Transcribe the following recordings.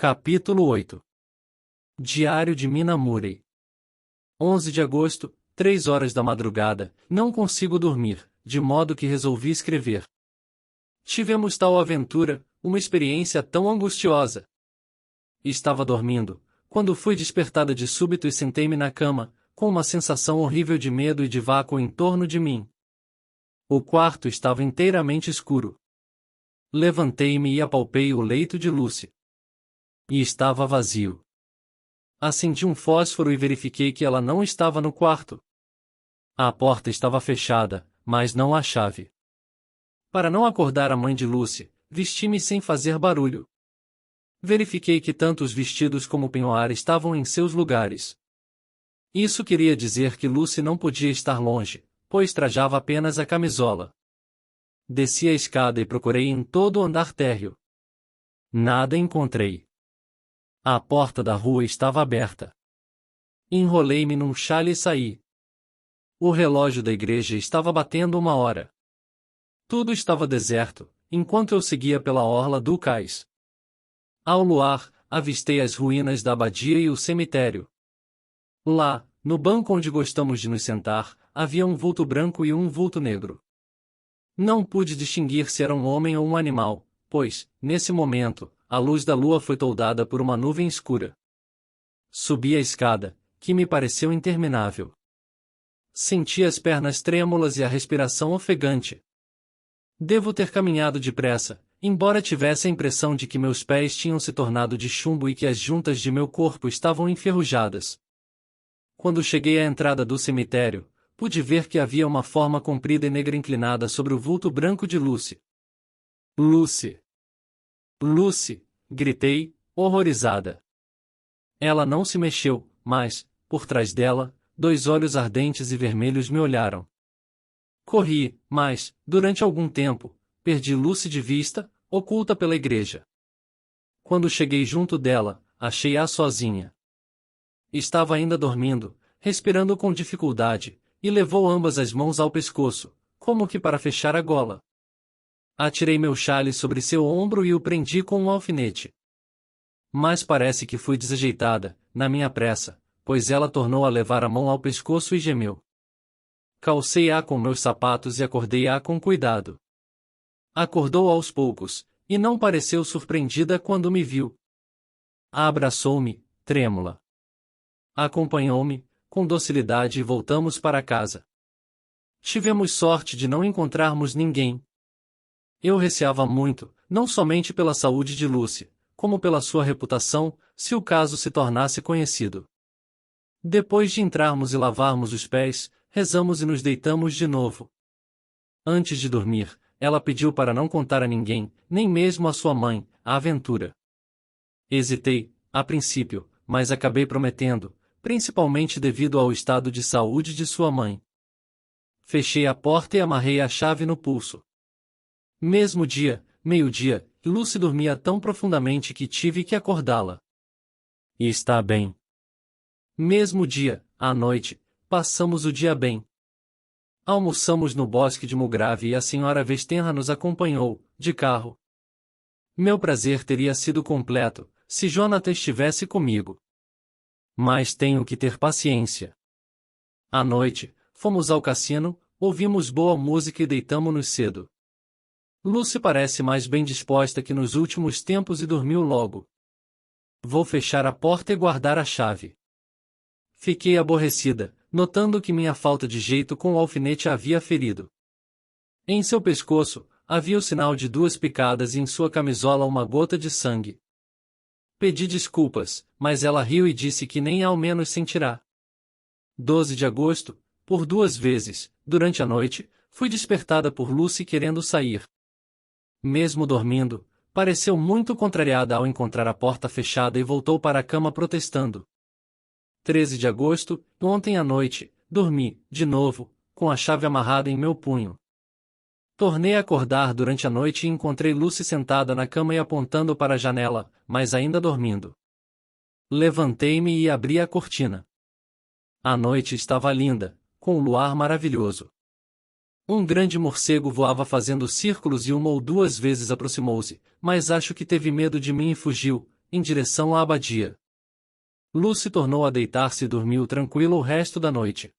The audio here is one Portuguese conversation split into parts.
Capítulo 8. Diário de Mina Murray. 11 de agosto, 3 horas da madrugada, não consigo dormir, de modo que resolvi escrever. Tivemos tal aventura, uma experiência tão angustiosa. Estava dormindo, quando fui despertada de súbito e sentei-me na cama, com uma sensação horrível de medo e de vácuo em torno de mim. O quarto estava inteiramente escuro. Levantei-me e apalpei o leito de Lucy. E estava vazio. Acendi um fósforo e verifiquei que ela não estava no quarto. A porta estava fechada, mas não a chave. Para não acordar a mãe de Lucy, vesti-me sem fazer barulho. Verifiquei que tanto os vestidos como o penhoar estavam em seus lugares. Isso queria dizer que Lucy não podia estar longe, pois trajava apenas a camisola. Desci a escada e procurei em todo o andar térreo. Nada encontrei. A porta da rua estava aberta. Enrolei-me num xale e saí. O relógio da igreja estava batendo 1 hora. Tudo estava deserto, enquanto eu seguia pela orla do cais. Ao luar, avistei as ruínas da abadia e o cemitério. Lá, no banco onde gostamos de nos sentar, havia um vulto branco e um vulto negro. Não pude distinguir se era um homem ou um animal, pois, nesse momento, a luz da lua foi toldada por uma nuvem escura. Subi a escada, que me pareceu interminável. Senti as pernas trêmulas e a respiração ofegante. Devo ter caminhado depressa, embora tivesse a impressão de que meus pés tinham se tornado de chumbo e que as juntas de meu corpo estavam enferrujadas. Quando cheguei à entrada do cemitério, pude ver que havia uma forma comprida e negra inclinada sobre o vulto branco de Lucy. Lucy! Lucy! Gritei, horrorizada. Ela não se mexeu, mas, por trás dela, 2 olhos ardentes e vermelhos me olharam. Corri, mas, durante algum tempo, perdi Lucy de vista, oculta pela igreja. Quando cheguei junto dela, achei-a sozinha. Estava ainda dormindo, respirando com dificuldade, e levou ambas as mãos ao pescoço, como que para fechar a gola. Atirei meu xale sobre seu ombro e o prendi com um alfinete. Mas parece que fui desajeitada, na minha pressa, pois ela tornou a levar a mão ao pescoço e gemeu. Calcei-a com meus sapatos e acordei-a com cuidado. Acordou aos poucos, e não pareceu surpreendida quando me viu. Abraçou-me, trêmula. Acompanhou-me, com docilidade e voltamos para casa. Tivemos sorte de não encontrarmos ninguém. Eu receava muito, não somente pela saúde de Lucy, como pela sua reputação, se o caso se tornasse conhecido. Depois de entrarmos e lavarmos os pés, rezamos e nos deitamos de novo. Antes de dormir, ela pediu para não contar a ninguém, nem mesmo a sua mãe, a aventura. Hesitei, a princípio, mas acabei prometendo, principalmente devido ao estado de saúde de sua mãe. Fechei a porta e amarrei a chave no pulso. Mesmo dia, meio-dia, Lucy dormia tão profundamente que tive que acordá-la. E está bem. Mesmo dia, à noite, passamos o dia bem. Almoçamos no bosque de Mulgrave e a senhora Westenra nos acompanhou, de carro. Meu prazer teria sido completo, se Jonathan estivesse comigo. Mas tenho que ter paciência. À noite, fomos ao cassino, ouvimos boa música e deitamo-nos cedo. Lucy parece mais bem disposta que nos últimos tempos e dormiu logo. Vou fechar a porta e guardar a chave. Fiquei aborrecida, notando que minha falta de jeito com o alfinete a havia ferido. Em seu pescoço, havia o sinal de 2 picadas e em sua camisola uma gota de sangue. Pedi desculpas, mas ela riu e disse que nem ao menos sentirá. 12 de agosto, por 2 vezes, durante a noite, fui despertada por Lucy querendo sair. Mesmo dormindo, pareceu muito contrariada ao encontrar a porta fechada e voltou para a cama protestando. 13 de agosto, ontem à noite, dormi, de novo, com a chave amarrada em meu punho. Tornei a acordar durante a noite e encontrei Lucy sentada na cama e apontando para a janela, mas ainda dormindo. Levantei-me e abri a cortina. A noite estava linda, com um luar maravilhoso. Um grande morcego voava fazendo círculos e 1 ou 2 vezes aproximou-se, mas acho que teve medo de mim e fugiu, em direção à abadia. Lucy tornou a deitar-se e dormiu tranquilo o resto da noite.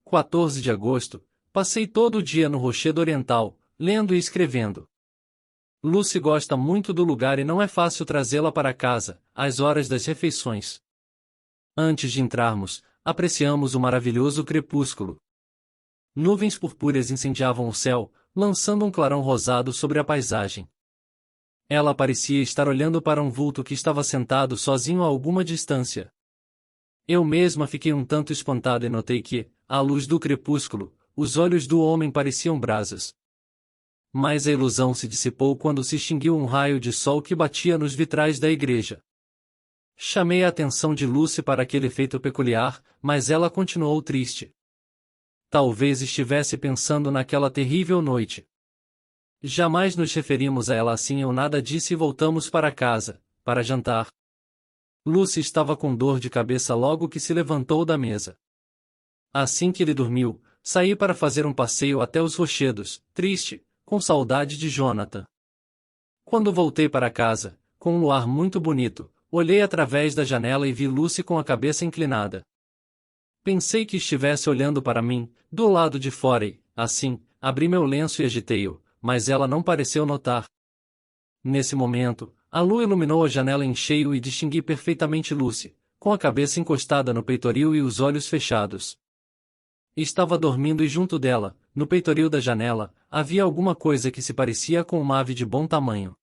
14 de agosto, passei todo o dia no Rochedo Oriental, lendo e escrevendo. Lucy gosta muito do lugar e não é fácil trazê-la para casa, às horas das refeições. Antes de entrarmos, apreciamos o maravilhoso crepúsculo. Nuvens purpúreas incendiavam o céu, lançando um clarão rosado sobre a paisagem. Ela parecia estar olhando para um vulto que estava sentado sozinho a alguma distância. Eu mesma fiquei um tanto espantada e notei que, à luz do crepúsculo, os olhos do homem pareciam brasas. Mas a ilusão se dissipou quando se extinguiu um raio de sol que batia nos vitrais da igreja. Chamei a atenção de Lucy para aquele efeito peculiar, mas ela continuou triste. Talvez estivesse pensando naquela terrível noite. Jamais nos referimos a ela assim. Eu nada disse e voltamos para casa, para jantar. Lucy estava com dor de cabeça logo que se levantou da mesa. Assim que ele dormiu, saí para fazer um passeio até os rochedos, triste, com saudade de Jonathan. Quando voltei para casa, com um luar muito bonito, olhei através da janela e vi Lucy com a cabeça inclinada. Pensei que estivesse olhando para mim, do lado de fora e, assim, abri meu lenço e agitei-o, mas ela não pareceu notar. Nesse momento, a lua iluminou a janela em cheio e distingui perfeitamente Lucy, com a cabeça encostada no peitoril e os olhos fechados. Estava dormindo e junto dela, no peitoril da janela, havia alguma coisa que se parecia com uma ave de bom tamanho.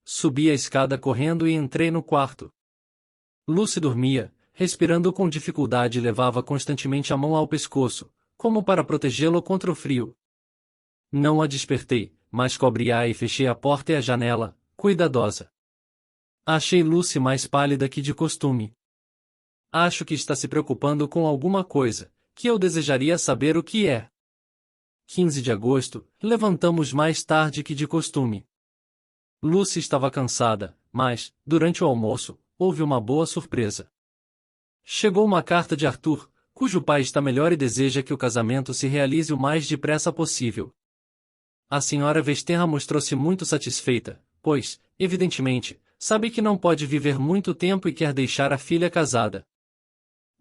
Subi a escada correndo e entrei no quarto. Lucy dormia, respirando com dificuldade e levava constantemente a mão ao pescoço, como para protegê-lo contra o frio. Não a despertei, mas cobri-a e fechei a porta e a janela, cuidadosa. Achei Lucy mais pálida que de costume. Acho que está se preocupando com alguma coisa, que eu desejaria saber o que é. 15 de agosto, levantamos mais tarde que de costume. Lucy estava cansada, mas, durante o almoço, houve uma boa surpresa. Chegou uma carta de Arthur, cujo pai está melhor e deseja que o casamento se realize o mais depressa possível. A senhora Westenra mostrou-se muito satisfeita, pois, evidentemente, sabe que não pode viver muito tempo e quer deixar a filha casada.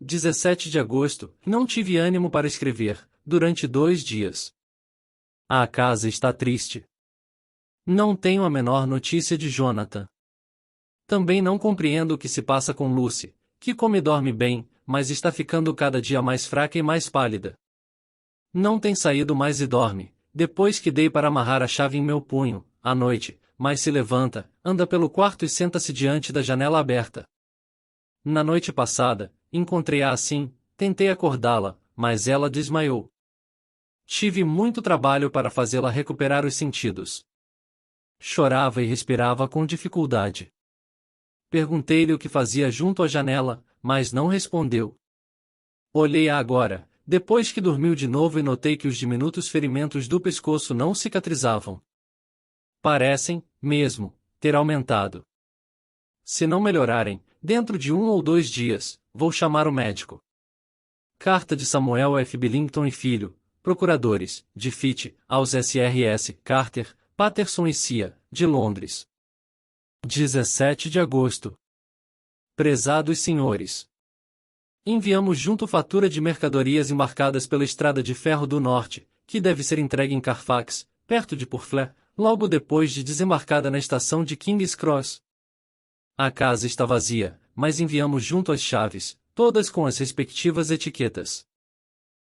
17 de agosto, não tive ânimo para escrever, durante 2 dias. A casa está triste. Não tenho a menor notícia de Jonathan. Também não compreendo o que se passa com Lucy, que come e dorme bem, mas está ficando cada dia mais fraca e mais pálida. Não tem saído mais e dorme, depois que dei para amarrar a chave em meu punho, à noite, mas se levanta, anda pelo quarto e senta-se diante da janela aberta. Na noite passada, encontrei-a assim, tentei acordá-la, mas ela desmaiou. Tive muito trabalho para fazê-la recuperar os sentidos. Chorava e respirava com dificuldade. Perguntei-lhe o que fazia junto à janela, mas não respondeu. Olhei-a agora, depois que dormiu de novo e notei que os diminutos ferimentos do pescoço não cicatrizavam. Parecem, mesmo, ter aumentado. Se não melhorarem, dentro de 1 ou 2 dias, vou chamar o médico. Carta de Samuel F. Billington e Filho, procuradores, de Fitch, aos SRS, Carter, Patterson e Cia, de Londres. 17 de agosto. Prezados senhores. Enviamos junto fatura de mercadorias embarcadas pela Estrada de Ferro do Norte, que deve ser entregue em Carfax, perto de Purfleet, logo depois de desembarcada na estação de King's Cross. A casa está vazia, mas enviamos junto as chaves, todas com as respectivas etiquetas.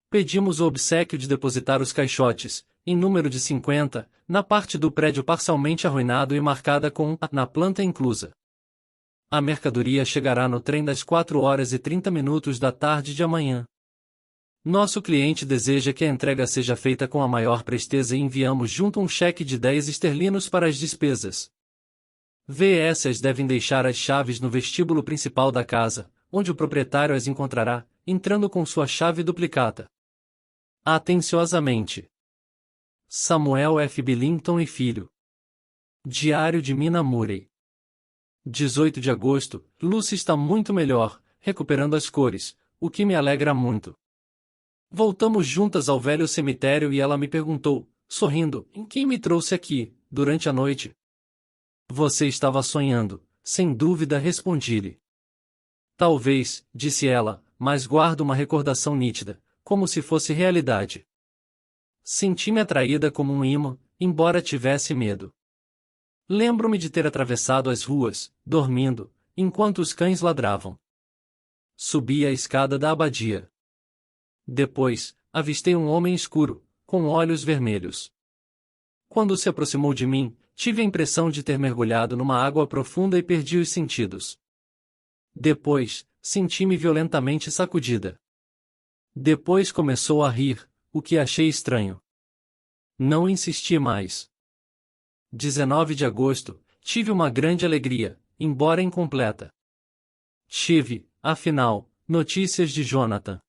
Pedimos o obséquio de depositar os caixotes, em número de 50, na parte do prédio parcialmente arruinado e marcada com "na planta inclusa". A mercadoria chegará no trem das 4h30 da tarde de amanhã. Nosso cliente deseja que a entrega seja feita com a maior presteza e enviamos junto um cheque de 10 esterlinos para as despesas. VSs devem deixar as chaves no vestíbulo principal da casa, onde o proprietário as encontrará, entrando com sua chave duplicata. Atenciosamente. Samuel F. Billington e Filho. Diário de Mina Murray. 18 de agosto, Lucy está muito melhor, recuperando as cores, o que me alegra muito. Voltamos juntas ao velho cemitério e ela me perguntou, sorrindo, em quem me trouxe aqui, durante a noite. Você estava sonhando, Sem dúvida, respondi-lhe. Talvez, disse ela, mas guardo uma recordação nítida, como se fosse realidade. Senti-me atraída como um imã, embora tivesse medo. Lembro-me de ter atravessado as ruas, dormindo, enquanto os cães ladravam. Subi a escada da abadia. Depois, avistei um homem escuro, com olhos vermelhos. Quando se aproximou de mim, tive a impressão de ter mergulhado numa água profunda e perdi os sentidos. Depois, senti-me violentamente sacudida. Depois começou a rir, o que achei estranho. Não insisti mais. 19 de agosto, tive uma grande alegria, embora incompleta. Tive, afinal, notícias de Jonathan.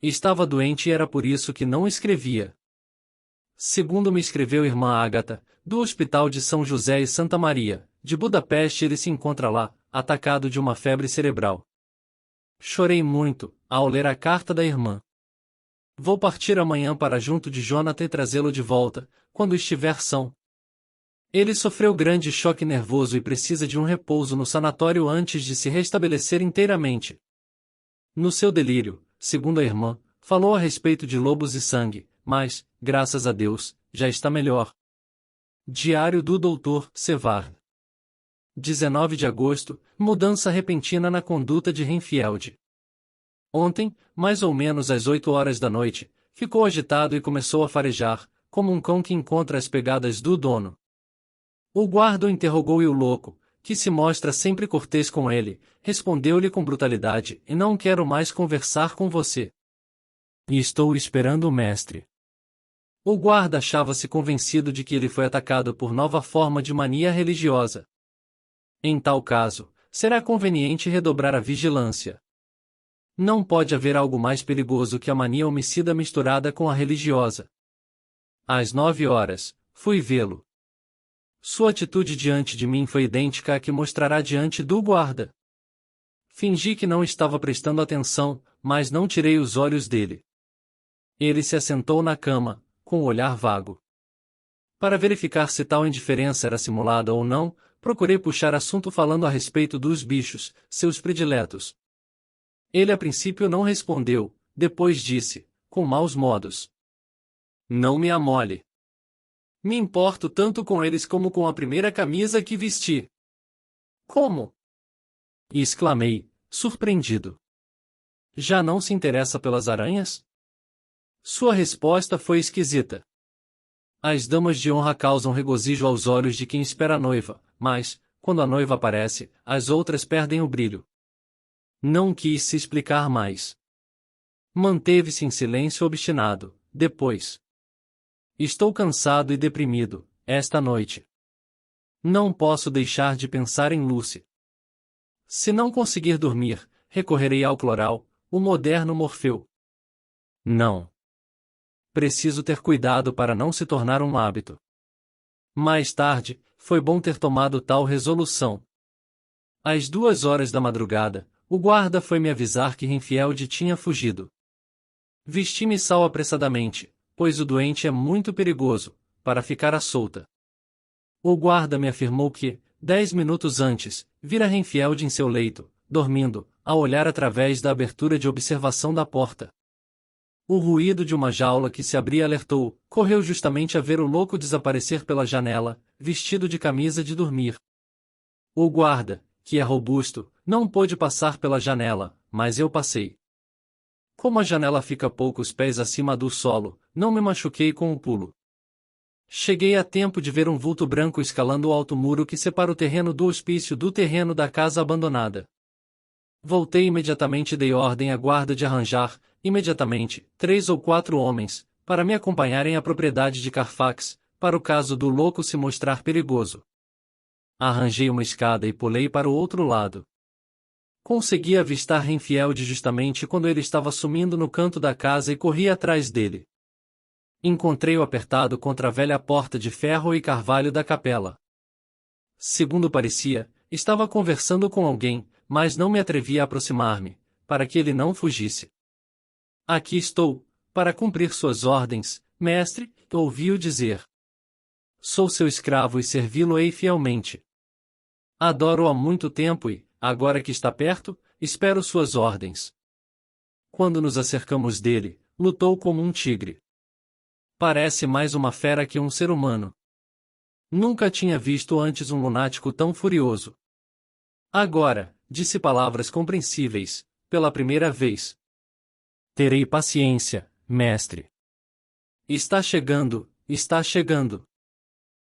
Estava doente e era por isso que não escrevia. Segundo me escreveu irmã Ágata, do Hospital de São José e Santa Maria, de Budapeste, ele se encontra lá, atacado de uma febre cerebral. Chorei muito, ao ler a carta da irmã. Vou partir amanhã para junto de Jonathan e trazê-lo de volta, quando estiver são. Ele sofreu grande choque nervoso e precisa de um repouso no sanatório antes de se restabelecer inteiramente. No seu delírio, segundo a irmã, falou a respeito de lobos e sangue, mas, graças a Deus, já está melhor. Diário do Dr. Sevard. 19 de agosto, mudança repentina na conduta de Renfield. Ontem, mais ou menos às 8 horas da noite, ficou agitado e começou a farejar, como um cão que encontra as pegadas do dono. O guarda o interrogou e o louco, que se mostra sempre cortês com ele, respondeu-lhe com brutalidade: "E não quero mais conversar com você. E estou esperando o mestre." O guarda achava-se convencido de que ele foi atacado por nova forma de mania religiosa. Em tal caso, será conveniente redobrar a vigilância. Não pode haver algo mais perigoso que a mania homicida misturada com a religiosa. Às 9 horas, fui vê-lo. Sua atitude diante de mim foi idêntica à que mostrará diante do guarda. Fingi que não estava prestando atenção, mas não tirei os olhos dele. Ele se assentou na cama, com o olhar vago. Para verificar se tal indiferença era simulada ou não, procurei puxar assunto falando a respeito dos bichos, seus prediletos. Ele a princípio não respondeu, depois disse, com maus modos: "Não me amole. Me importo tanto com eles como com a primeira camisa que vesti." "Como?" exclamei, surpreendido. "Já não se interessa pelas aranhas?" Sua resposta foi esquisita. As damas de honra causam regozijo aos olhos de quem espera a noiva, mas, quando a noiva aparece, as outras perdem o brilho. Não quis se explicar mais. Manteve-se em silêncio obstinado. Depois: "Estou cansado e deprimido, esta noite. Não posso deixar de pensar em Lucy. Se não conseguir dormir, recorrerei ao Cloral, o moderno Morfeu. Não. Preciso ter cuidado para não se tornar um hábito." Mais tarde, foi bom ter tomado tal resolução. Às 2 horas da madrugada, o guarda foi me avisar que Renfield tinha fugido. Vesti-me sal apressadamente, pois o doente é muito perigoso, para ficar à solta. O guarda me afirmou que, 10 minutos antes, vira Renfield em seu leito, dormindo, a olhar através da abertura de observação da porta. O ruído de uma jaula que se abria alertou, correu justamente a ver o louco desaparecer pela janela, vestido de camisa de dormir. O guarda, que é robusto, não pôde passar pela janela, mas eu passei. Como a janela fica poucos pés acima do solo, não me machuquei com o pulo. Cheguei a tempo de ver um vulto branco escalando o alto muro que separa o terreno do hospício do terreno da casa abandonada. Voltei imediatamente e dei ordem à guarda de arranjar, imediatamente, 3 ou 4 homens, para me acompanharem à propriedade de Carfax, para o caso do louco se mostrar perigoso. Arranjei uma escada e pulei para o outro lado. Consegui avistar Renfield justamente quando ele estava sumindo no canto da casa e corri atrás dele. Encontrei-o apertado contra a velha porta de ferro e carvalho da capela. Segundo parecia, estava conversando com alguém, mas não me atrevi a aproximar-me, para que ele não fugisse. "Aqui estou, para cumprir suas ordens, mestre", ouvi-o dizer. "Sou seu escravo e servi-lo-ei fielmente." Adoro-o há muito tempo e, agora que está perto, espero suas ordens. Quando nos acercamos dele, lutou como um tigre. Parece mais uma fera que um ser humano. Nunca tinha visto antes um lunático tão furioso. Agora, disse palavras compreensíveis, pela primeira vez. Terei paciência, mestre. Está chegando, está chegando.